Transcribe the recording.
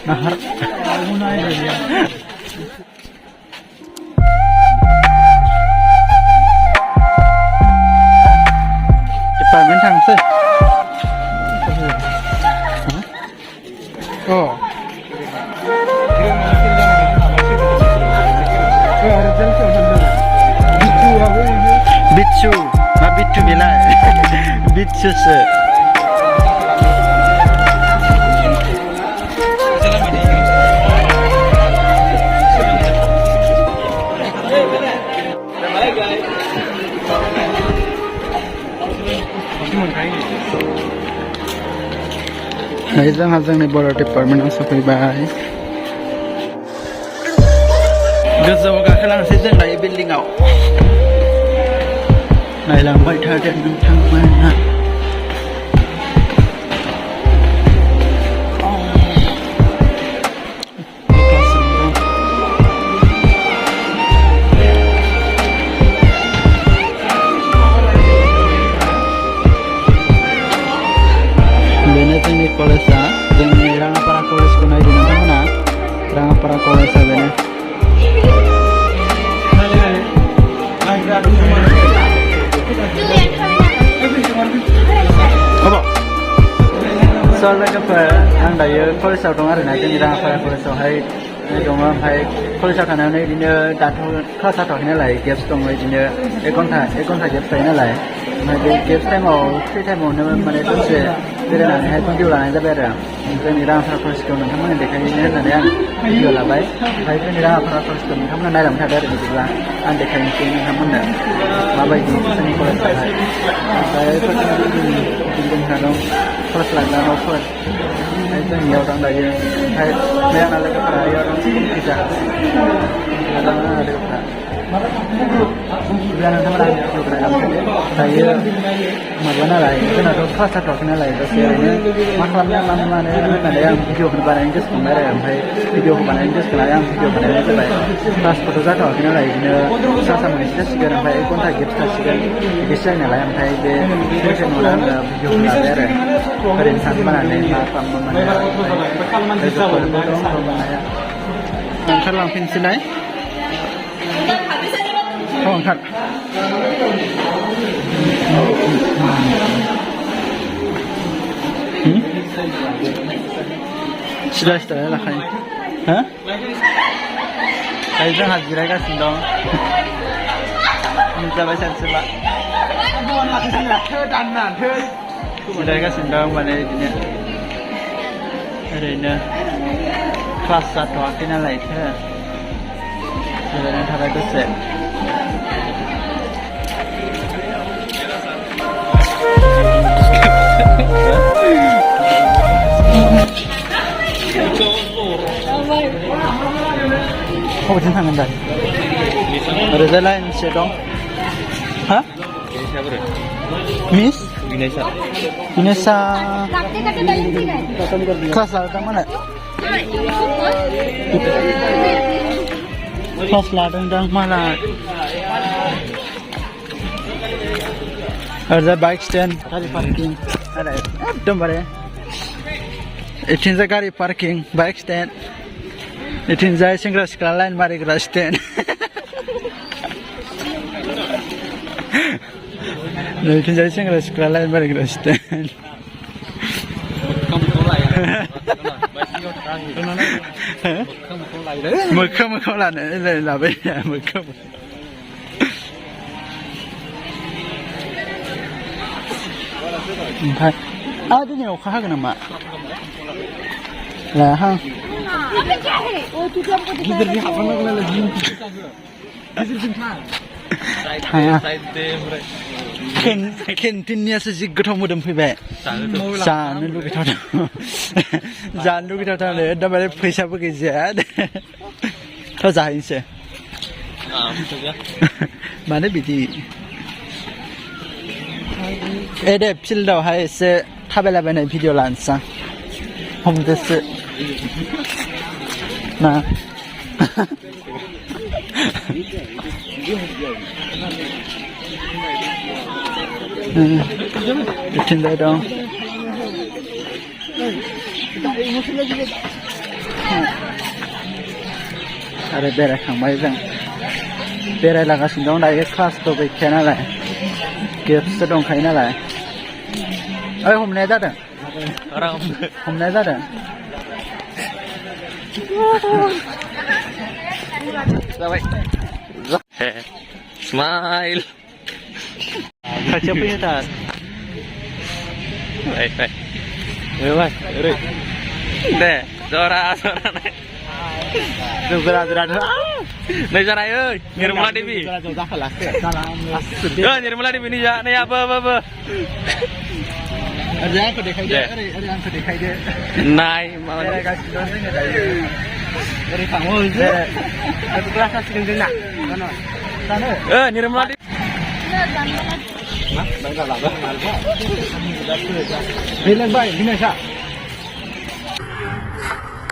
Nahar. Department thằng sih. Oh. Bitchu, ma bitchu bila. Bitchu se. जोंनि बर' डिपार्टमेन्टआव सफैबाय गोजौआव गाखोलांसै जों दायो बिल्डिंआव नायलांबाय थादों नोंथांमोना कलेजा जोंनि राङापारा कलेजखौ नायदों नोंथांमोना राङापारा कलेजा बेनो स' लोगोफोर आं दायो कलेजाव दं आरोना जोंनि राङापारा कलेजावहाय दङ ओमफ्राय कलेजाव थानायावनो बिदिनो दाथ' क्लास जाथ'वाखै नालाय गेप्स दङ बिदिनो एक घन्टा गेप्स थायो नालाय ओमफ्राय बे गेप्स टाइमाव फ्रि टाइमावनो माने दसे बेरायनानैहाय भिडिअ लानाय जाबाय आरो जोंनि राङापारा कलेजखौ नोंथांमोननो देखायनो होननानै आं भिडिअ लाबाय ओमफ्राय जोंनि राङापारा कलेजखौ नोंथांमोना नायलांबाय थादों आरो बिदिब्ला आं देखायनोसै नोंथांमोननो माबायदि जोंनि कलेजआवहाय ओमफ्राय बिल्डिंफोरा दं क्लास लाग्रा न'फोर ओमफ्राय जोंनियाव दं दायो ओमफ्राय बे आंना लोगोफोरा इयाव दं फुजा लोगोफोरा नोंथांमोना दायो माबा नालाय जोंनाथ' क्लास जाथ'वाखै नालाय दसे ओरैनो मा खालामनो मानो होननानै आं भिडिअखौ बानायनो गोसोखांबाय आरो ओमफ्राय भिडिअखौ बानायनो गोसोखांनानै आं भिडिअ बानायनाय जाबाय क्लासखौथ' जाथ'वाखै नालाय बिदिनो सा मोनसे जासिगोन ओमफ्राय एक घन्टा गेप्स थासिगोन बिदिसो जायो नालाय ओमफ्राय बे टाइमावनो आङो भिडिअखौ लाबाय आरो ओरैनो थानो बानानै मा खालामनो ओंखारलांफिनसैलाय ओंखार सिदा लाखायो हो दायो जोंहा जिरायगासिनो दं जाबाय सानसेबा जिरायगासिनो दं माने बिदिनो ओरैनो क्लास जाथ'वाखै नालायथो जिरायनानै थाबाय दसे बबेथिं थांगोन दा ओरैजाय लाइनसे दं हा मिस बिनेसा क्लास लादों माने क्लास लादों दां मालाय ओरैजाय बाइक स्टेन्ड गारि पार्किं एकदमबारे इथिंजाय गारि पार्किं बाइक स्टेन्ड इथिंजाय सेंग्रा सिख्ला लाइन मारिग्रा स्टेन्ड इथिंजाय सेंग्रा सिख्ला लाइन मारिग्रा स्टेन्ड मोखां लानो लाबाय मोखां ओमफ्राय दिनै अखा हागोन नामा लाहां गिदिरजों हाबलांनांगौ नालाय गिदिरजों थां थाङा केन्टिननियासो जि गोथाव मोदोम फैबाय जानो लुगैथावथाव जानो लुगैथावथाव एकदमबारे फैसाबो गैजाया थ' जाहैनोसै मानो बिदि दे फिल्डआवहाय एसे थाबायलाबायनाय भिडिअ लानोसै आं हमदोसो ना बिथिंजाय दं आरो बेरायखांबाय जों बेरायलागासिनो दं दायो क्लासबो गैखाया नालाय गेप्ससो दंखायो नालाय ओइ हमनाया जादों हमनाया जादों जाबाय Smile. खाथियाव फैयो दा Deh, Zora naik. berat-berat Nih Zora ơi, Nirmala Devi. Nirmala Devi nih ya, nih apa. Ada yang kedekai dia, ada yang kedekai dia. Naik malah. Dari kamu aja. Satu kelas asing kena. Sana. Nirmala Devi. Bilang baik, bilang